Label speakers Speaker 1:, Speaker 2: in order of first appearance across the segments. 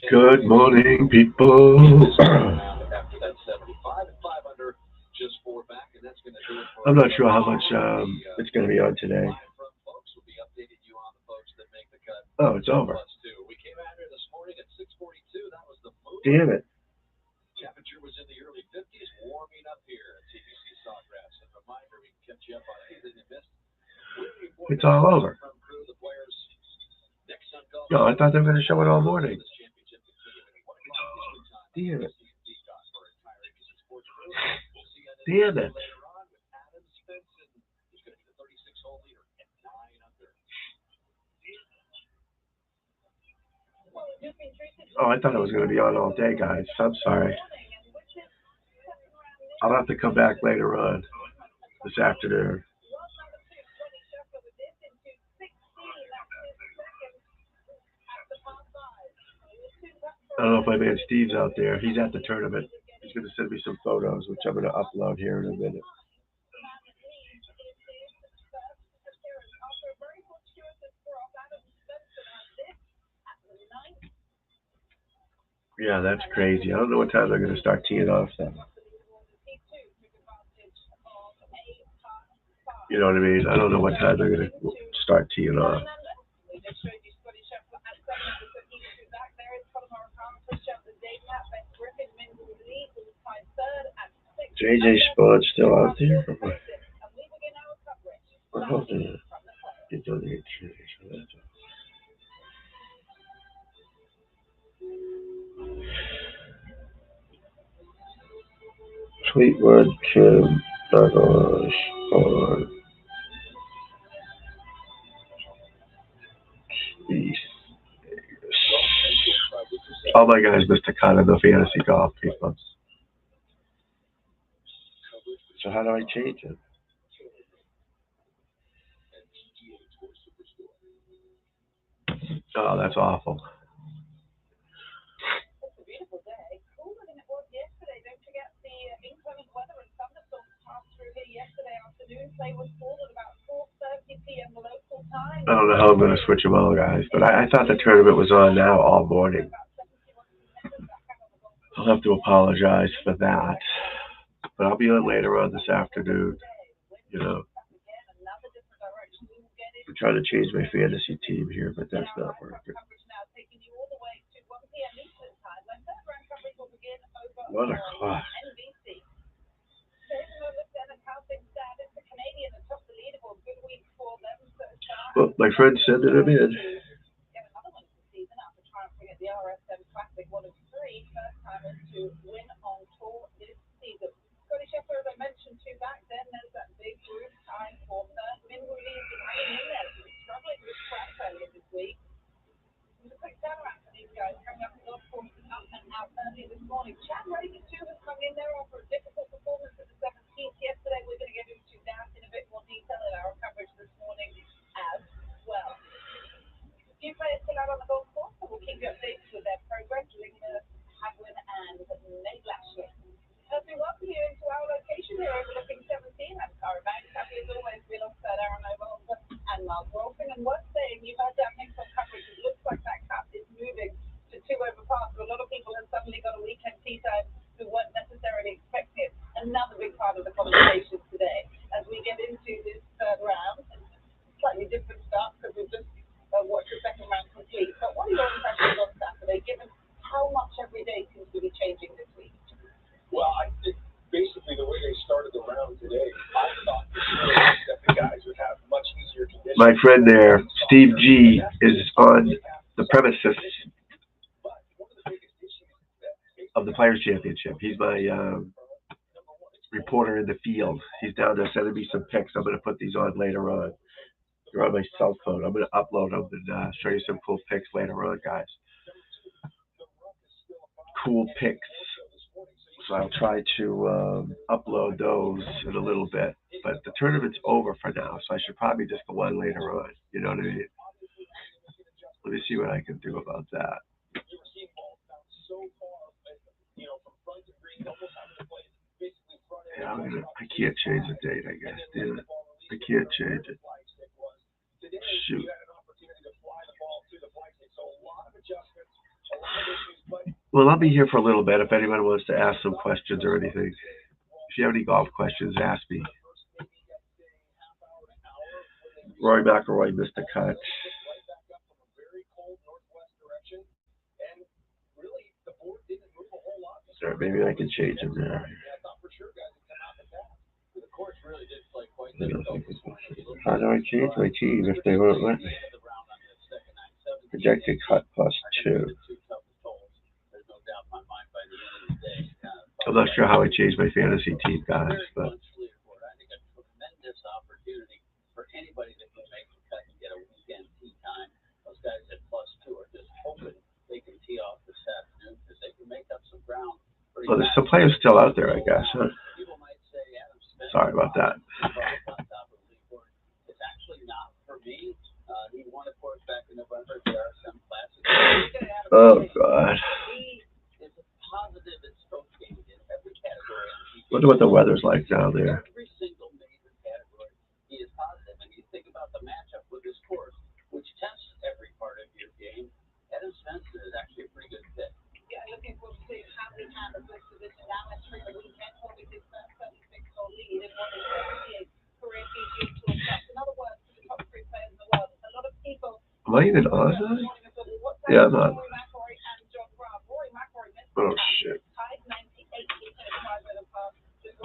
Speaker 1: Good morning, people. I'm not sure how much it's going to be on today. Oh, it's over. Damn it. It's all over. No, I thought they were going to show it all morning. Damn it. Damn it. Oh, I thought it was going to be on all day, guys. I'm sorry. I'll have to come back later on this afternoon. I don't know if my man Steve's out there. He's at the tournament. He's going to send me some photos, which I'm going to upload here in a minute. Yeah, that's crazy. I don't know what time they're going to start teeing off, though. You know what I mean? I don't know what time they're going to start teeing off. JJ Sports still out there? What else is it? It's on the internet. Fleetwood Kim Douglas on East Vegas. All my guys missed a cut in the fantasy golf people. So how do I change it? Oh, that's awful. I don't know how I'm going to switch them all, guys, but I thought the tournament was on now all morning. I'll have to apologize for that, but I'll be on later on this afternoon. You know, I'm trying to change my fantasy team here, but that's not working. 1 o'clock. Well, my friend sent him in. My friend there, Steve G, is on the premises of the Players Championship. He's my reporter in the field. He's down there sending me some pics. I'm going to put these on later on. They're on my cell phone. I'm going to upload them and show you some cool pics later on, guys. Cool pics. So I'll try to upload those in a little bit. But the tournament's over for now, so I should probably just go on later on. You know what I mean? Let me see what I can do about that. Yeah, I can't change the date, I guess. Damn it. I can't change it. Shoot. Well, I'll be here for a little bit if anyone wants to ask some questions or anything. If you have any golf questions, ask me. Rory McIlroy missed a cut. All right, maybe I can change him there. How do I change my team if they won't let me? Projected cut +2. I'm not sure how I changed my fantasy team, guys, but well, there's some players still out there, I guess. Huh? Sorry about that. Oh God. Wonder what the weather's like down there. Am I even on that? Yeah, I'm on. Oh shit.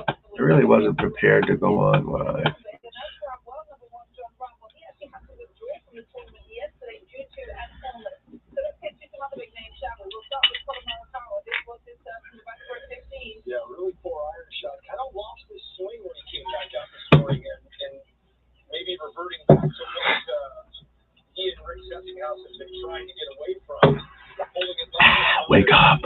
Speaker 1: I really wasn't prepared to go on live. Wake up.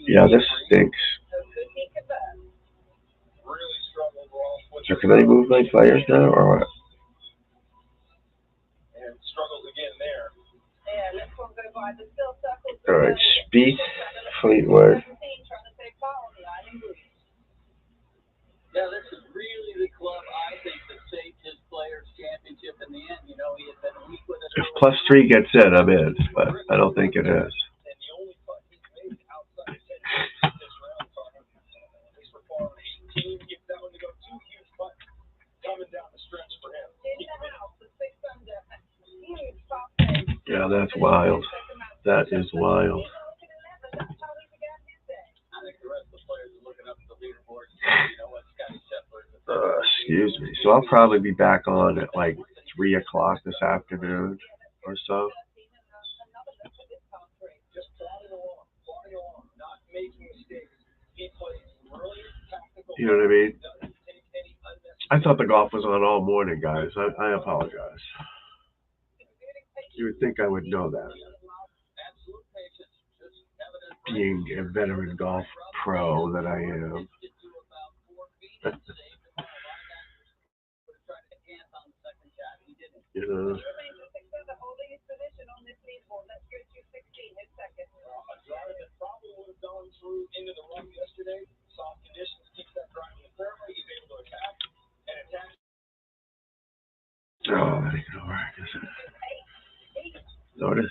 Speaker 1: Yeah, this stinks. So can I move my players now or what? All right, Speed, Fleetwood. If +3 gets in, I'm in, but I don't think it is. Yeah, that's wild. That is wild. Excuse me. So I'll probably be back on at like 3 o'clock this afternoon or so. You know what I mean? I thought the golf was on all morning, guys. I apologize. You would think I would know that. Being a veteran golf pro that I am. You know. Oh, that ain't gonna work, is it? Notice.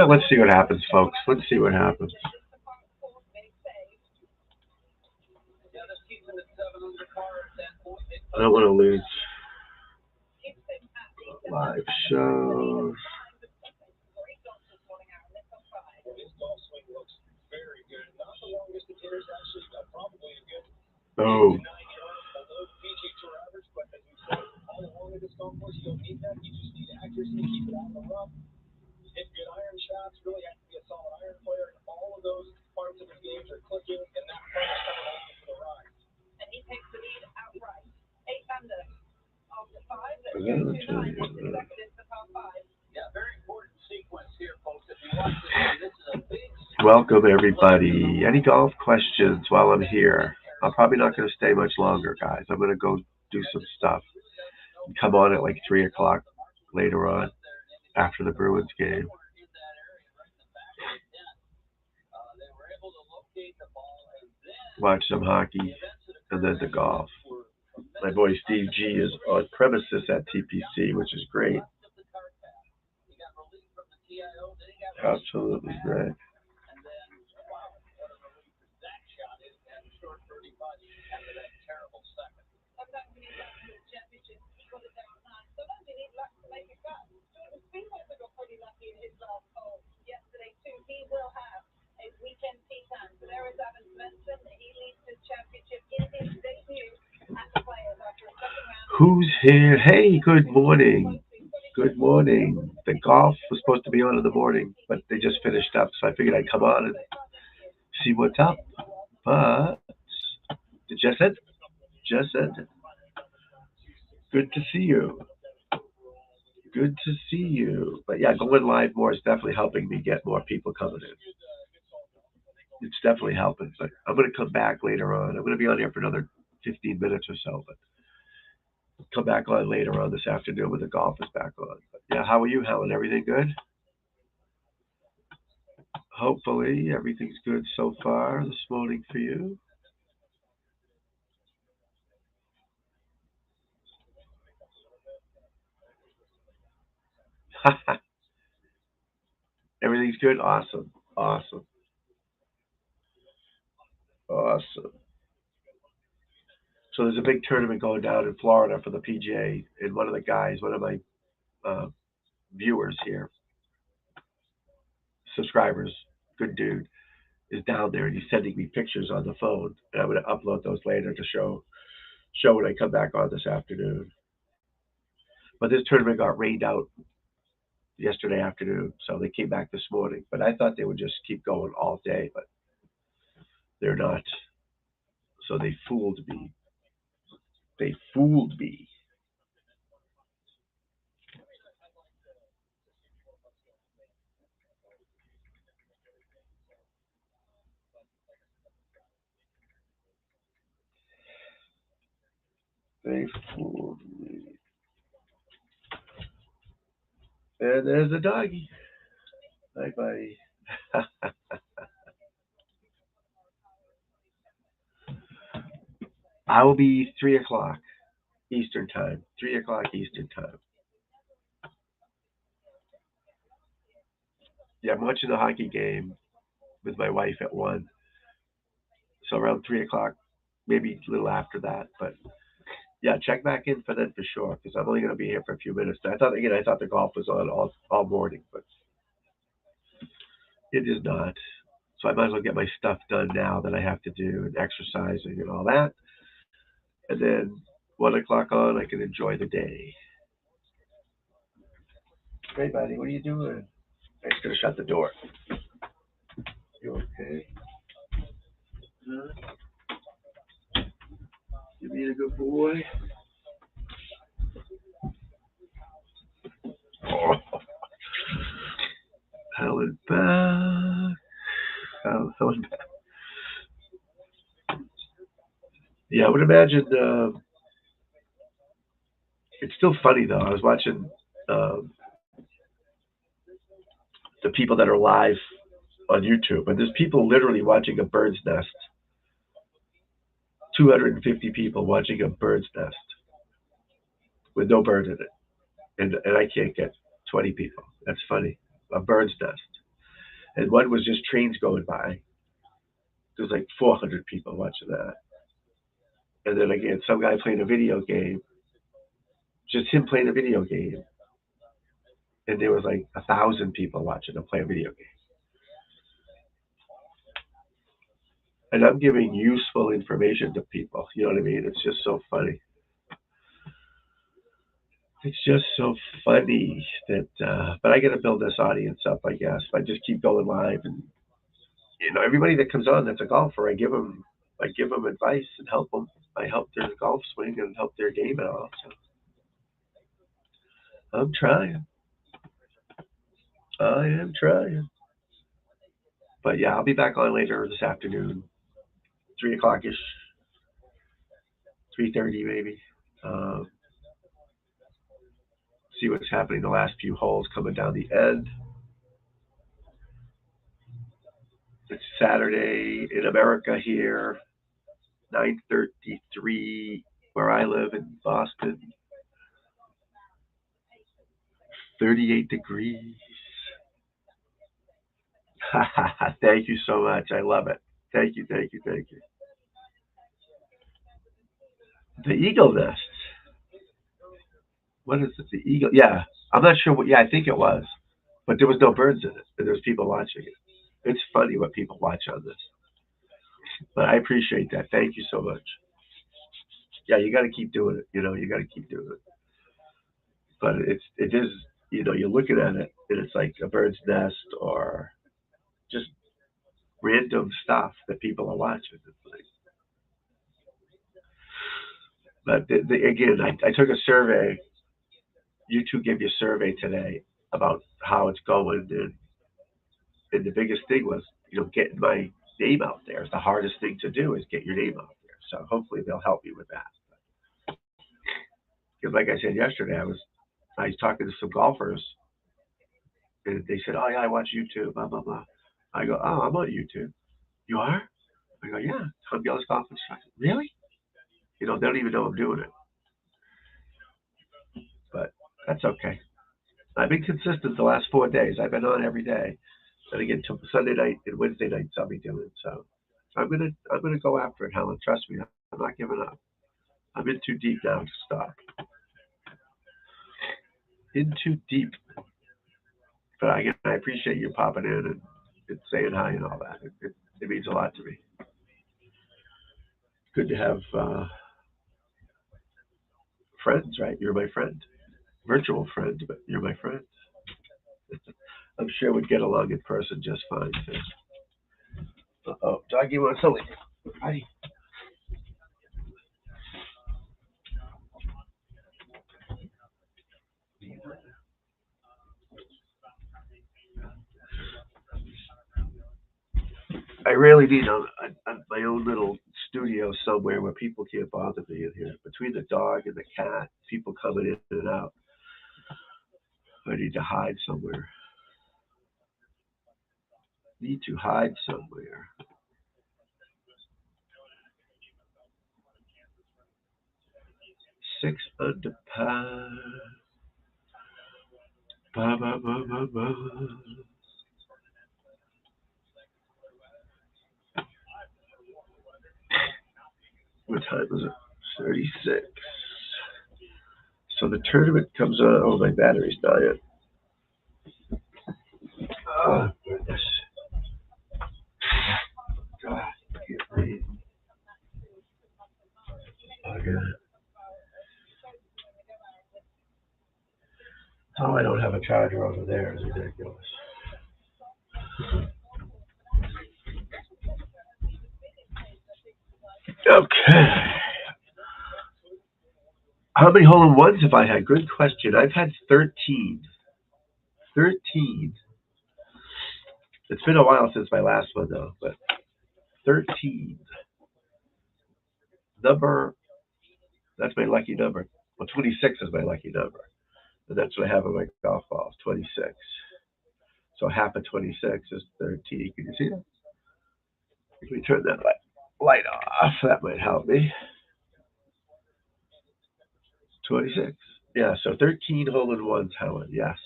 Speaker 1: Let's see what happens, folks. Let's see what happens. I don't want to lose live shows. Oh. Welcome, everybody. Any golf questions while I'm here? I'm probably not going to stay much longer, guys. I'm going to go do some stuff. Come on at like 3 o'clock later on after the Bruins game. Watch some hockey and then the golf. My boy Steve G is on premises at TPC, which is great. Absolutely great. Who's here? Hey, good morning. Good morning. The golf was supposed to be on in the morning, but they just finished up, so I figured I'd come on and see what's up. But did Jess end? Jess ended. Good to see you. Good to see you. But yeah, going live more is definitely helping me get more people coming in. It's definitely helping. But I'm going to come back later on. I'm going to be on here for another 15 minutes or so, but come back on later on this afternoon when the golf is back on. But yeah, how are you, Helen? Everything good? Hopefully, everything's good so far this morning for you. Everything's good? Awesome. Awesome. Awesome. So there's a big tournament going down in Florida for the PGA, and one of the guys, one of my uh, viewers here, subscribers, good dude, is down there, and he's sending me pictures on the phone, and I'm going to upload those later to show when I come back on this afternoon. But this tournament got rained out yesterday afternoon, so they came back this morning. But I thought they would just keep going all day, but they're not. So they fooled me. They fooled me. They fooled me. And there's the doggy. Bye, buddy. I will be 3 o'clock Eastern time. 3 o'clock Eastern time. Yeah, I'm watching the hockey game with my wife at 1. So around 3 o'clock, maybe a little after that. But yeah, check back in for that for sure, because I'm only going to be here for a few minutes. I thought the golf was on all morning, but it is not. So I might as well get my stuff done now that I have to do and exercising and all that. And then 1 o'clock on, I can enjoy the day. Hey, buddy, what are you doing? I'm just going to shut the door. You okay? Huh? You being a good boy? Oh, Helen back. Helen back. Yeah, I would imagine it's still funny, though. I was watching um, the people that are live on YouTube, and there's people literally watching a bird's nest. 250 people watching a bird's nest with no bird in it, and I can't get 20 people. That's funny. A bird's nest, and one was just trains going by. There was like 400 people watching that, and then again, some guy playing a video game, just him playing a video game, and there was like 1,000 people watching him play a video game. And I'm giving useful information to people. You know what I mean? It's just so funny. It's just so funny that, but I got to build this audience up, I guess. If I just keep going live, and everybody that comes on that's a golfer, I give them advice and help them. I help their golf swing and help their game out. So I'm trying. I am trying. But yeah, I'll be back on later this afternoon, 3 o'clock ish, 3:30 maybe. Um, see what's happening the last few holes coming down the end. It's Saturday in America here, 9:33 where I live in Boston, 38 degrees. Thank you so much. I love it. Thank you, thank you, thank you. The eagle nest. What is it? The eagle? Yeah, I'm not sure what. Yeah, I think it was, but there was no birds in it, and there was people watching it. It's funny what people watch on this, but I appreciate that. Thank you so much. Yeah, you got to keep doing it. You got to keep doing it. But it is. You're looking at it, and it's like a bird's nest or just random stuff that people are watching. It's like, but again, I took a survey. YouTube gave you a survey today about how it's going, and the biggest thing was, getting my name out there. The hardest thing to do is get your name out there. So hopefully they'll help me with that. Because like I said yesterday, I was talking to some golfers, and they said, "Oh yeah, I watch YouTube." Blah blah blah. I go, "Oh, I'm on YouTube." You are? I go, "Yeah." Tom Gilis golf instructor. Really? They don't even know I'm doing it, but that's okay. I've been consistent the last 4 days. I've been on every day. And again, Sunday night and Wednesday nights I'll be doing. So I'm gonna go after it, Helen. Trust me, I'm not giving up. I'm in too deep now to stop. In too deep. But again, I appreciate you popping in and saying hi and all that. It means a lot to me. Good to have friends, right? You're my friend, virtual friend, but you're my friend. I'm sure we'd get along in person just fine too. Oh, doggy wants to leave. Hi. I really need my own little studio somewhere where people can't bother me in here. Between the dog and the cat, people coming in and out. I need to hide somewhere. Need to hide somewhere. 6 under par. Ba, ba, ba, ba, ba. What time is it? 36. So the tournament comes on. Oh, my battery's dying. Oh, goodness. God, I can't breathe. Oh, God. How I don't have a charger over there is ridiculous. Okay. How many hole in ones have I had? Good question. I've had 13. 13. It's been a while since my last one, though, but 13. Number, that's my lucky number. Well, 26 is my lucky number. And that's what I have on my golf balls, 26. So half of 26 is 13. Can you see that? Let me turn that light off. That might help me. 26. Yeah, so 13 hole in ones, Helen. Yes.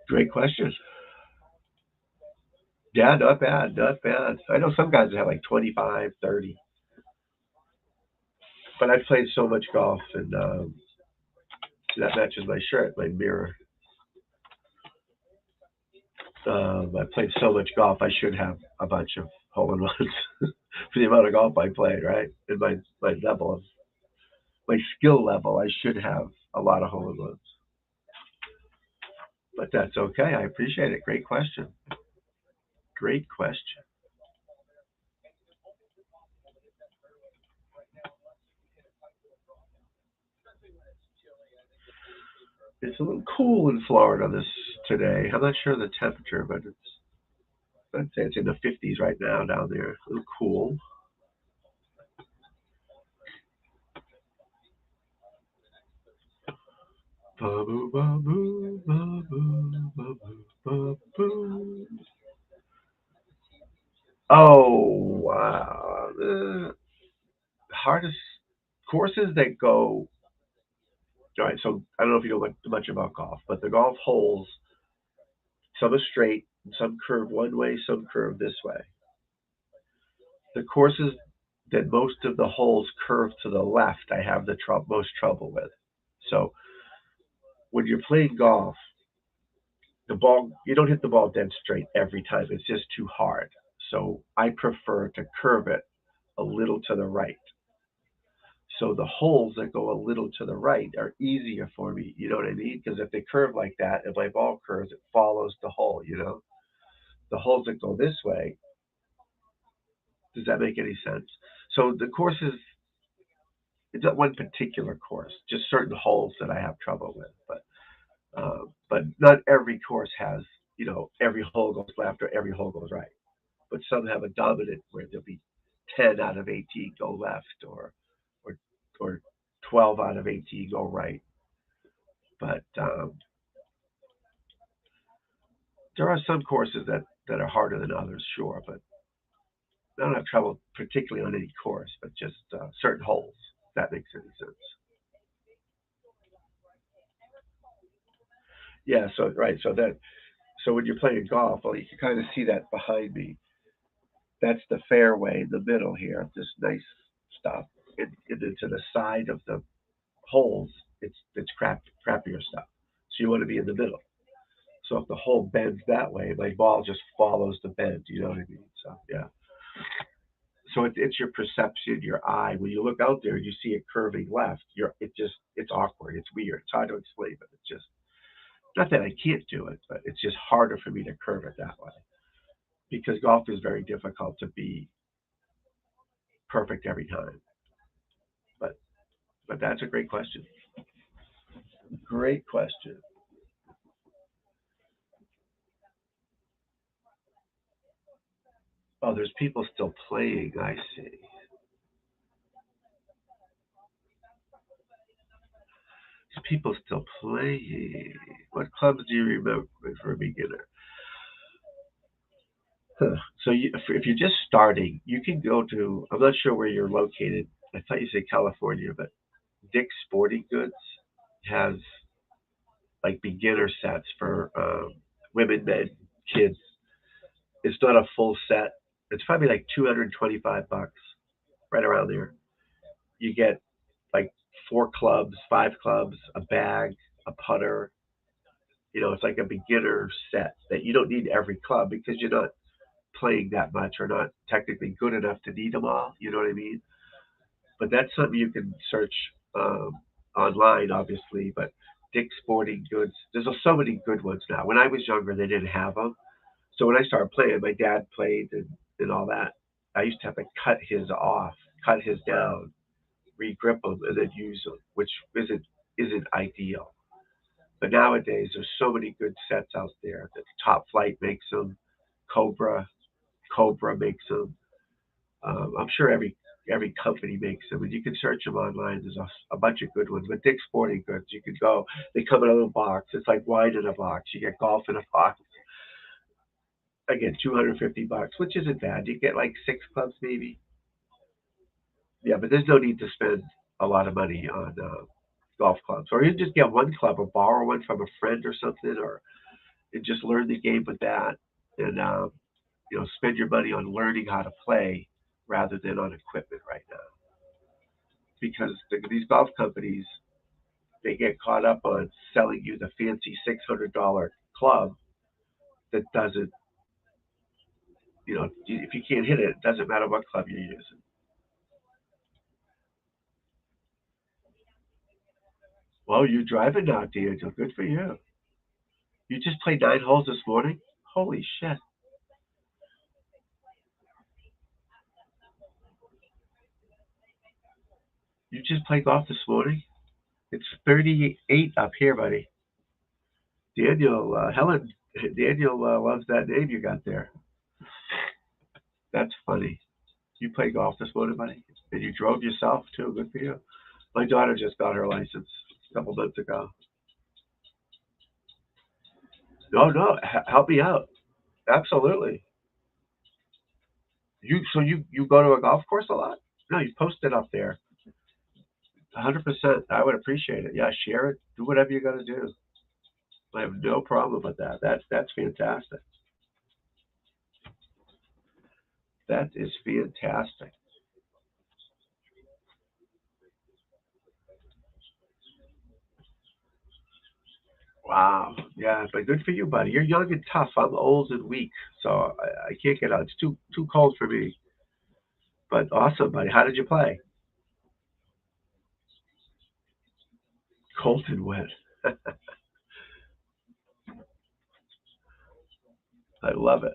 Speaker 1: Great question. Yeah, not bad, not bad. I know some guys that have like 25, 30, but I've played so much golf, and that matches my shirt, my mirror. I played so much golf, I should have a bunch of hole in ones. for the amount of golf I played, right? And my level of my skill level, I should have a lot of hole in ones, but that's okay. I appreciate it. Great question. Great question. It's a little cool in Florida this today. I'm not sure the temperature, but I'd say it's in the 50s right now down there. A little cool. Ba-boo, ba-boo, ba-boo, ba-boo, ba-boo. Oh wow! The hardest courses that go. All right, so I don't know if you know much about golf, but the golf holes, some are straight, some curve one way, some curve this way. The courses that most of the holes curve to the left, I have the most trouble with. So when you're playing golf, the ball you don't hit the ball dead straight every time. It's just too hard. So I prefer to curve it a little to the right. So the holes that go a little to the right are easier for me. You know what I mean? Because if they curve like that, if my ball curves, it follows the hole. The holes that go this way. Does that make any sense? So the courses, it's not one particular course, just certain holes that I have trouble with. But not every course has, every hole goes left or every hole goes right. But some have a dominant where there'll be 10 out of 18 go left or or 12 out of 18 go right. But there are some courses that are harder than others, sure. But I don't have trouble particularly on any course, but just certain holes. If that makes any sense. Yeah. So right. So when you're playing golf, well, you can kind of see that behind me. That's the fairway in the middle here. This nice stuff. And then to the side of the holes, it's crappier stuff. So you want to be in the middle. So if the hole bends that way, my ball just follows the bend. You know what I mean? So yeah. So it's your perception, your eye. When you look out there, you see it curving left. It's awkward. It's weird. It's hard to explain, but it's just not that I can't do it, but it's just harder for me to curve it that way because golf is very difficult to be perfect every time. But but that's a great question. Great question. Oh, there's people still playing. I see. There's people still playing. What clubs do you remember for a beginner? Huh. So if you're just starting, you can go to. I'm not sure where you're located. I thought you said California, but Dick's Sporting Goods has like beginner sets for women, men, kids. It's not a full set. It's probably like 225 bucks, right around there. You get like four clubs, five clubs, a bag, a putter. It's like a beginner set that you don't need every club because you're not playing that much or not technically good enough to need them all. You know what I mean? But that's something you can search online, obviously. But Dick's Sporting Goods, there's so many good ones now. When I was younger, they didn't have them. So when I started playing, my dad played and all that. I used to have to cut his off, cut his down, re-grip them, and then use them, which isn't ideal. But nowadays, there's so many good sets out there. That Top Flight makes them, Cobra, Cobra makes them. I'm sure every company makes them, and you can search them online. There's a bunch of good ones. But Dick's Sporting Goods, you could go. They come in a little box. It's like wine in a box. You get golf in a box. Again, 250 bucks, which isn't bad. You get like six clubs maybe. Yeah, but there's no need to spend a lot of money on golf clubs, or you just get one club or borrow one from a friend or something, or and just learn the game with that, and spend your money on learning how to play rather than on equipment right now, because these golf companies they get caught up on selling you the fancy $600 club that doesn't You know, if you can't hit it, it doesn't matter what club you're using. Well, you're driving now, D'Angelo. Good for you. You just played 9 holes this morning? Holy shit. You just played golf this morning? It's 38 up here, buddy. Daniel, Daniel loves that name you got there. That's funny. You played golf this morning, buddy? And you drove yourself, too. Good for you. My daughter just got her license a couple months ago. No, no, help me out. Absolutely. You go to a golf course a lot? No, you post it up there. 100%. I would appreciate it. Yeah, share it. Do whatever you got to do. I have no problem with that. That's fantastic. That is fantastic. Wow. Yeah, but good for you, buddy. You're young and tough. I'm old and weak, so I can't get out. It's too cold for me. But awesome, buddy. How did you play? Cold and wet. I love it.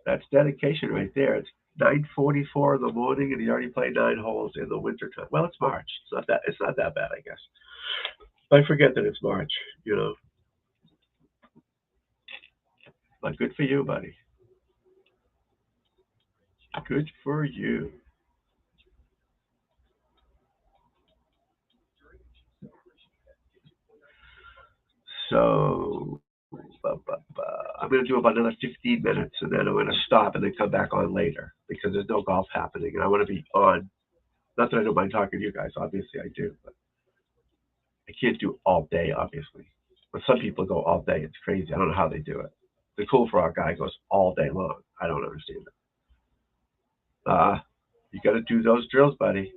Speaker 1: That's dedication right there. It's 9:44 in the morning, and he already played 9 holes in the winter time. Well, it's March. It's not that bad, I guess. I forget that it's March. You know, but good for you, buddy. Good for you. So I'm going to do about another 15 minutes, and then I'm going to stop and then come back on later because there's no golf happening, and I want to be on. Not that I don't mind talking to you guys. Obviously, I do, but I can't do all day, obviously. But some people go all day. It's crazy. I don't know how they do it. The cool frog guy goes all day long. I don't understand it. You got to do those drills, buddy.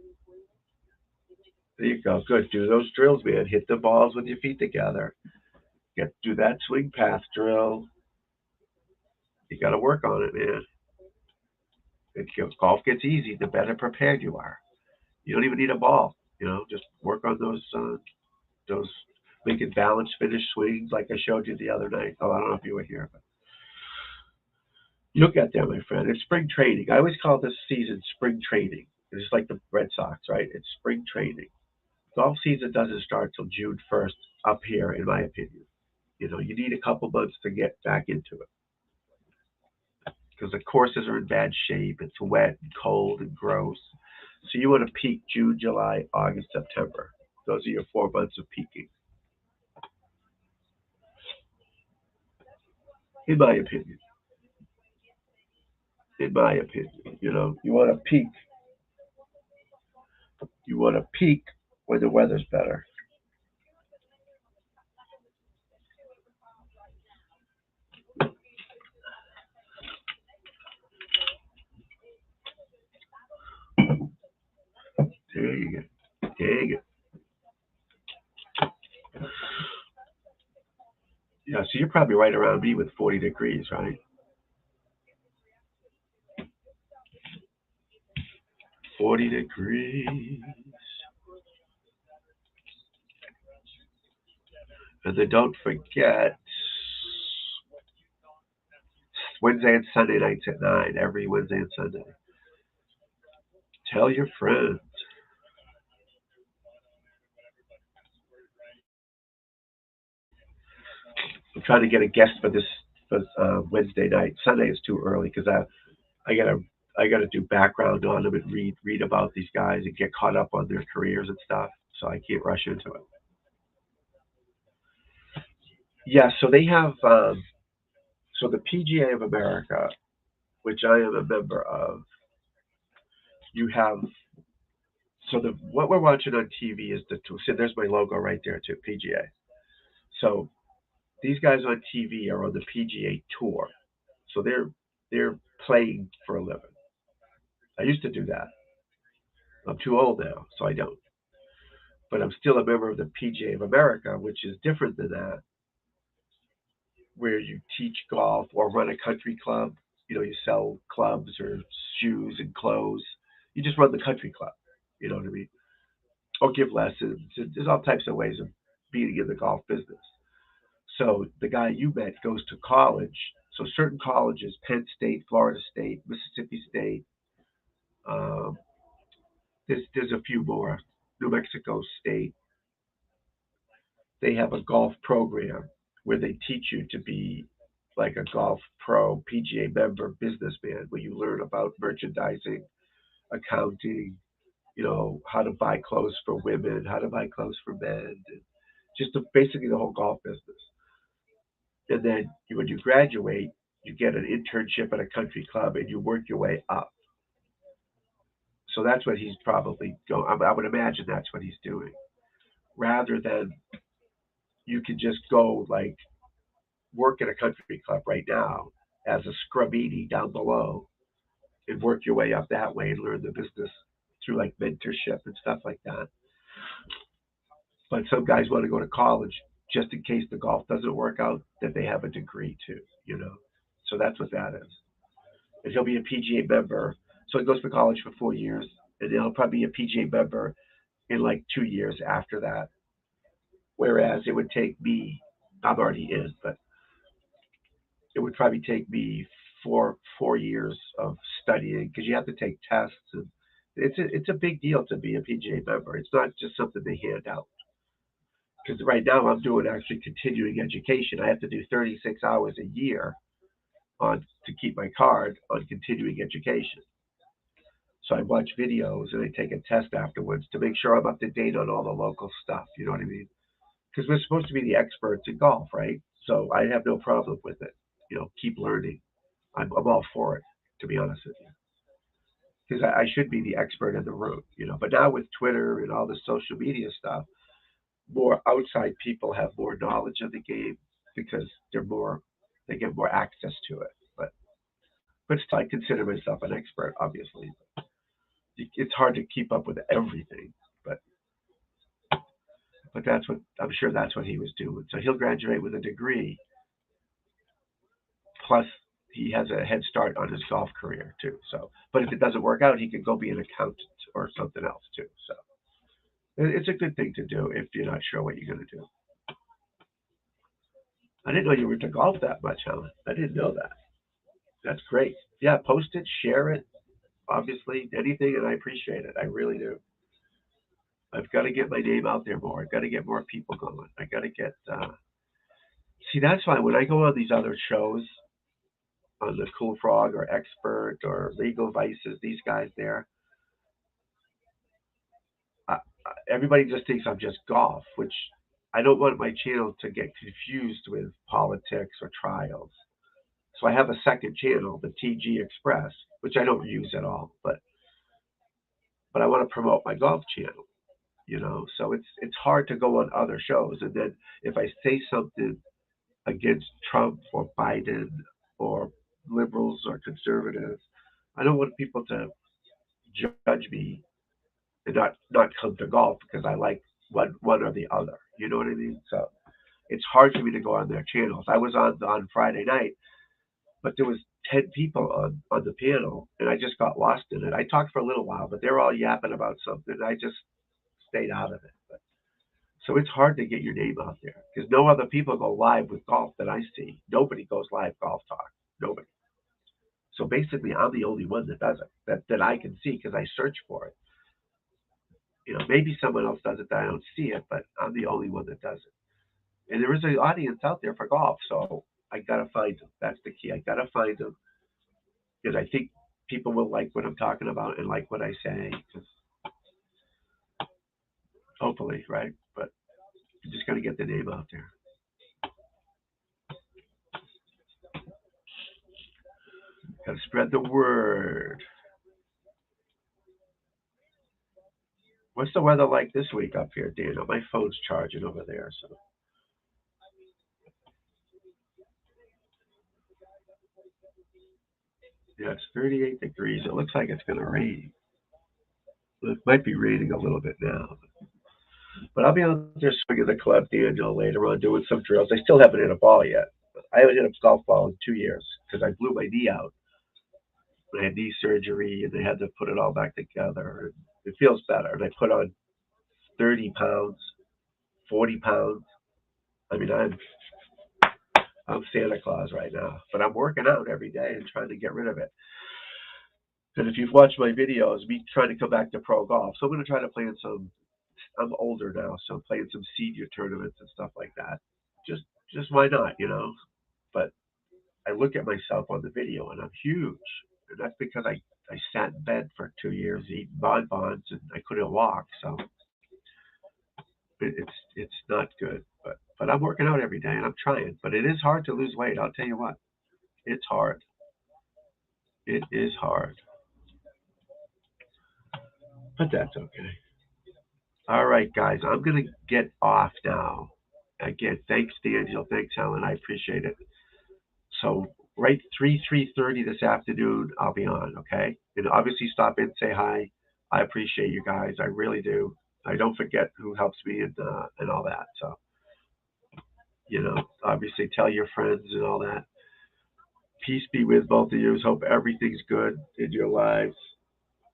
Speaker 1: There you go. Good. Do those drills, man. Hit the balls with your feet together. Do that swing path drill. You got to work on it, man. Golf gets easy the better prepared you are. You don't even need a ball. You know, just work on those making balanced finish swings like I showed you the other night. Oh, I don't know if you were here, but you'll get there, my friend. It's spring training. I always call this season spring training. It's like the Red Sox, right? It's spring training. Golf season doesn't start till June 1st up here, in my opinion. You know, you need a couple months to get back into it because the courses are in bad shape. It's wet and cold and gross. So you want to peak June, July, August, September. Those are your 4 months of peaking, in my opinion. In my opinion, you know, you want to peak. You want to peak when the weather's better. Dang it. Dang it. Yeah, so you're probably right around me with 40 degrees, right? 40 degrees. And then don't forget Wednesday and Sunday nights at 9, every Wednesday and Sunday. Tell your friends. I'm trying to get a guest for this for Wednesday night. Sunday is too early because I gotta I gotta do background on them and read about these guys and get caught up on their careers and stuff. So I can't rush into it. Yeah, so they have so the PGA of America, which I am a member of. You have so the what we're watching on TV is the two. So there's my logo right there too, PGA. So these guys on TV are on the PGA tour, so they're playing for a living. I used to do that. I'm too old now, so I don't. But I'm still a member of the PGA of America, which is different than that, where you teach golf or run a country club. You sell clubs or shoes and clothes. You just run the country club. You know what I mean? Or give lessons. There's all types of ways of being in the golf business. So the guy you met goes to college. So certain colleges, Penn State, Florida State, Mississippi State, um, there's a few more. New Mexico State, they have a golf program where they teach you to be like a golf pro, PGA member, businessman, where you learn about merchandising, accounting, how to buy clothes for women, how to buy clothes for men, and basically the whole golf business. And then when you graduate, you get an internship at a country club and you work your way up. So that's what he's probably going. I would imagine that's what he's doing, rather than you could just go like work at a country club right now as a scrubini down below and work your way up that way and learn the business through like mentorship and stuff like that. But some guys want to go to college just in case the golf doesn't work out, that they have a degree too. So that's what that is. And he'll be a PGA member. So he goes to college for 4 years, and he'll probably be a PGA member in like 2 years after that. Whereas it would take me, I'm already in, but it would probably take me 4 years of studying because you have to take tests, and it's a big deal to be a PGA member. It's not just something they hand out. Because right now I'm doing actually continuing education. I have to do 36 hours a year on to keep my card on continuing education. So I watch videos and I take a test afterwards to make sure I'm up to date on all the local stuff. You know what I mean? Because we're supposed to be the experts in golf, right? So I have no problem with it. Keep learning. I'm all for it, to be honest with you. Because I should be the expert in the room. But now with Twitter and all the social media stuff, more outside people have more knowledge of the game because they get more access to it. But still, I consider myself an expert, obviously. It's hard to keep up with everything, but that's what I'm sure that's what he was doing. So he'll graduate with a degree, plus he has a head start on his golf career too. So, but if it doesn't work out, he can go be an accountant or something else too. So it's a good thing to do if you're not sure what you're going to do. I didn't know you were into golf that much, Helen. I didn't know that. That's great. Yeah, post it, share it. Obviously, anything, and I appreciate it. I really do. I've got to get my name out there more. I've got to get more people going. I got to get. See, that's why when I go on these other shows, on the Cool Frog or Expert or Legal Vices, these guys there, everybody just thinks I'm just golf, which I don't want my channel to get confused with politics or trials. So I have a second channel, the TG Express, which I don't use at all, but I want to promote my golf channel. So it's hard to go on other shows, and then if I say something against Trump or Biden or liberals or conservatives, I don't want people to judge me and not come to golf because I like one or the other. You know what I mean? So it's hard for me to go on their channels. I was on Friday night, but there was 10 people on the panel, and I just got lost in it. I talked for a little while, but they were all yapping about something. I just stayed out of it. So it's hard to get your name out there because no other people go live with golf that I see. Nobody goes live golf talk. Nobody. So basically, I'm the only one that does it that I can see because I search for it. Maybe someone else does it that I don't see it, but I'm the only one that does it. And there is an audience out there for golf, so I gotta find them. That's the key. I gotta find them, and I think people will like what I'm talking about and like what I say. Cause hopefully, right? But you just gotta get the name out there. Gotta spread the word. What's the weather like this week up here, Daniel? My phone's charging over there, so yeah, it's 38 degrees. It looks like it's gonna rain. It might be raining a little bit now, but I'll be out there swinging the club, Daniel, later on doing some drills. I still haven't hit a ball yet. I haven't hit a golf ball in 2 years because I blew my knee out I had knee surgery, and they had to put it all back together. And it feels better. And I put on 30 pounds, 40 pounds. I mean, I'm Santa Claus right now, but I'm working out every day and trying to get rid of it. And if you've watched my videos, me trying to come back to pro golf, so I'm going to try to play in some. I'm older now, so playing some senior tournaments and stuff like that. Just why not, you know? But I look at myself on the video, and I'm huge, and that's because I sat in bed for 2 years eating bonbons, and I couldn't walk, so it's not good. But I'm working out every day, and I'm trying. But it is hard to lose weight. I'll tell you what, it's hard. It is hard, but that's okay. All right, guys, I'm gonna get off now. Again, thanks, Daniel. Thanks, Helen. I appreciate it. So right 3:30 this afternoon, I'll be on. Okay, and obviously stop in, say hi. I appreciate you guys. I really do. I don't forget who helps me and all that. So obviously tell your friends and all that. Peace be with both of you. Hope everything's good in your lives.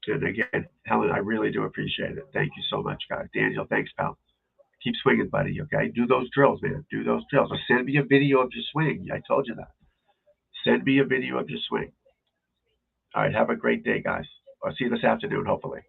Speaker 1: And again, Helen, I really do appreciate it. Thank you so much, guys. Daniel, thanks, pal. Keep swinging, buddy. Okay, do those drills, man. Do those drills. Or send me a video of your swing. I told you that. Send me a video of your swing. All right, have a great day, guys. I'll see you this afternoon, hopefully.